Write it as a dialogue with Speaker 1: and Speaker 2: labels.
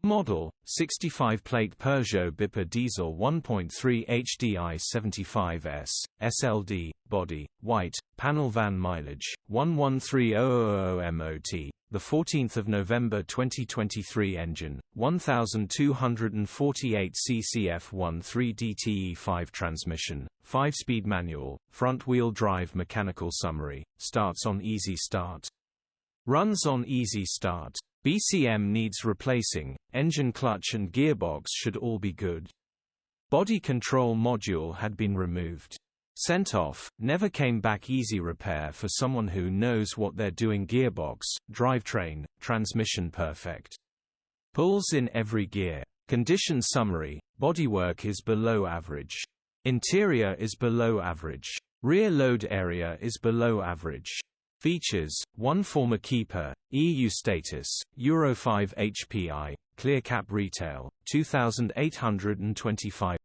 Speaker 1: Model: 65-plate Peugeot Bipper diesel 1.3 HDi 75S, SLD, body, white, panel van mileage, 113,000 MOT. The 14th of November 2023 engine, 1248 cc F13 DTE5 transmission, 5-speed manual, front-wheel drive mechanical summary, starts on easy start. Runs on easy start. BCM needs replacing, engine clutch and gearbox should all be good. Body control module had been removed. Sent off, never came back. Easy repair for someone who knows what they're doing. Gearbox, drivetrain, transmission perfect. Pulls in every gear. Condition summary: bodywork is below average. Interior is below average. Rear load area is below average. Features: 1 former keeper, EU status, Euro 5 HPI, clear cap retail, 2,825.